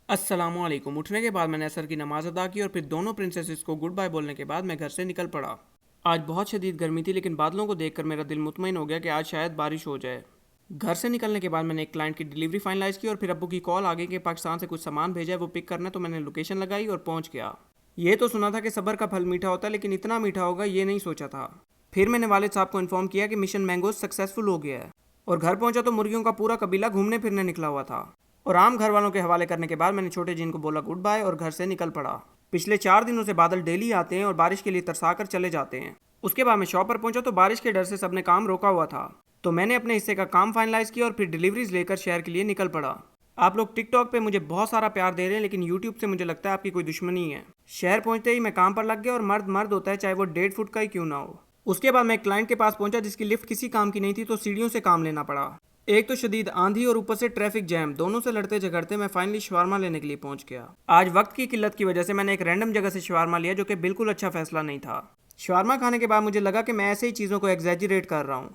अस्सलामुअलैकुम। उठने के बाद मैंने असर की नमाज़ अदा की और फिर दोनों प्रिंसेसेस को गुड बाय बोलने के बाद मैं घर से निकल पड़ा। आज बहुत शदीद गर्मी थी, लेकिन बादलों को देखकर मेरा दिल मुतमईन हो गया कि आज शायद बारिश हो जाए। घर से निकलने के बाद मैंने एक क्लाइंट की डिलीवरी फाइनलाइज की और फिर अब्बू की कॉल आ गई कि पाकिस्तान से कुछ सामान भेजा है, वो पिक करना है, तो मैंने लोकेशन लगाई और पहुंच गया। ये तो सुना था कि सब्र का फल मीठा होता है, लेकिन इतना मीठा होगा ये नहीं सोचा था। फिर मैंने वालिद साहब को इन्फॉर्म किया कि मिशन मैंगोज सक्सेसफुल हो गया है, और घर पहुंचा तो मुर्गियों का पूरा कबीला घूमने फिरने निकला हुआ था। और आम घर वालों के हवाले करने के बाद मैंने छोटे जिन को बोला गुड बाय और घर से निकल पड़ा। पिछले 4 दिनों से बादल डेली आते हैं और बारिश के लिए तरसा कर चले जाते हैं। उसके बाद मैं शॉप पर पहुंचा तो बारिश के डर से सबने काम रोका हुआ था, तो मैंने अपने हिस्से का काम फाइनलाइज किया और फिर डिलीवरीज लेकर शहर के लिए निकल पड़ा। आप लोग टिकटॉक पे मुझे बहुत सारा प्यार दे रहे हैं, लेकिन यूट्यूब से मुझे लगता है आपकी कोई दुश्मनी है। शहर पहुंचते ही मैं काम पर लग गया, और मर्द मर्द होता है, चाहे वो 1.5 फुट का ही क्यों ना हो। उसके बाद मैं एक क्लाइंट के पास पहुंचा जिसकी लिफ्ट किसी काम की नहीं थी, तो सीढ़ियों से काम लेना पड़ा। एक तो शदीद आंधी और ऊपर से ट्रैफिक जैम, दोनों से लड़ते झगड़ते मैं फाइनली शवारमा लेने के लिए पहुंच गया। आज वक्त की किल्लत की वजह से मैंने एक रैंडम जगह से शवारमा लिया, जो कि बिल्कुल अच्छा फैसला नहीं था। शवारमा खाने के बाद मुझे लगा कि मैं ऐसे ही चीज़ों को एग्जैजरेट कर रहा हूँ।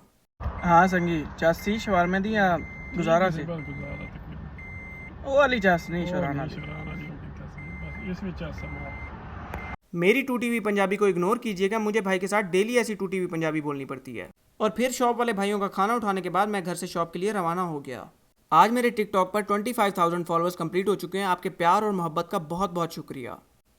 हाँ संगी, चासी शवारमे दी या गुजारा से गुजारा तकरीबन वो वाली चास नहीं, और शराना नहीं दी। शरारा नहीं होगी बस इस ਵਿੱਚ समार मेरी टूटी हुई पंजाबी को इग्नोर कीजिएगा, मुझे भाई के साथ डेली ऐसी टूटी हुई पंजाबी बोलनी पड़ती है। और फिर शॉप वाले भाइयों का खाना उठाने के बाद मैं घर से शॉप के लिए रवाना हो गया। आज मेरे टिकटॉक पर 25,000 फॉलोअर्स कंप्लीट हो चुके हैं। आपके प्यार और मोहब्बत का बहुत बहुत शुक्रिया।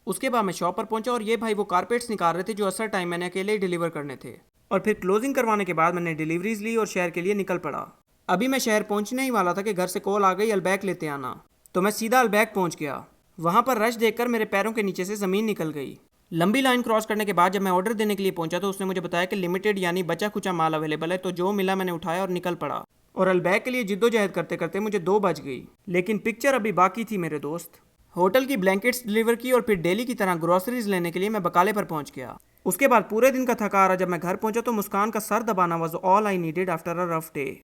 उसके बाद मैं शॉप पर पहुंचा और ये भाई वो कारपेट्स निकाल रहे थे जो असर टाइम मैंने अकेले ही डिलीवर करने थे। और फिर क्लोजिंग करवाने के बाद मैंने डिलीवरीज ली और शहर के लिए निकल पड़ा। अभी मैं शहर पहुंचने ही वाला था कि घर से कॉल आ गई अलबैक लेते आना, तो मैं सीधा अलबैक पहुंच गया। वहां पर रश देखकर मेरे पैरों के नीचे से ज़मीन निकल गई। लंबी लाइन क्रॉस करने के बाद जब मैं ऑर्डर देने के लिए पहुंचा तो उसने मुझे बताया कि लिमिटेड यानी बचा कुचा माल अवेलेबल है, तो जो मिला मैंने उठाया और निकल पड़ा। और अलबैक के लिए जिद्दोजहद करते करते मुझे 2 बज गई, लेकिन पिक्चर अभी बाकी थी मेरे दोस्त। होटल की ब्लैंकेट्स डिलीवर की और फिर डेली की तरह ग्रोसरीज लेने के लिए मैं बकाले पर पहुंच गया। उसके बाद पूरे दिन का थका आ रहा जब मैं घर पहुंचा तो मुस्कान का सर दबाना was all I needed after a rough day.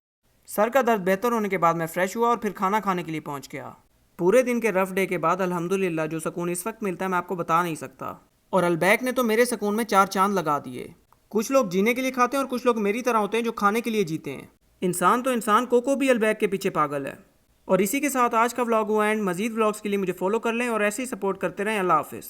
Sir का दर्द बेहतर होने के बाद मैं फ्रेश हुआ और फिर खाना खाने के लिए पहुंच गया। पूरे दिन के रफ डे के बाद अल्हम्दुलिल्लाह जो सुकून इस वक्त मिलता है मैं आपको बता नहीं सकता। और अलबैक ने तो मेरे सुकून में 4 चांद लगा दिए। कुछ लोग जीने के लिए खाते हैं और कुछ लोग मेरी तरह होते हैं जो खाने के लिए जीते हैं। इंसान तो इंसान कोको भी अलबैक के पीछे पागल है। और इसी के साथ आज का व्लॉग हुआ एंड। मजीद व्लॉग्स के लिए मुझे फॉलो कर लें और ऐसे ही सपोर्ट करते रहें। अल्लाह हाफिज़।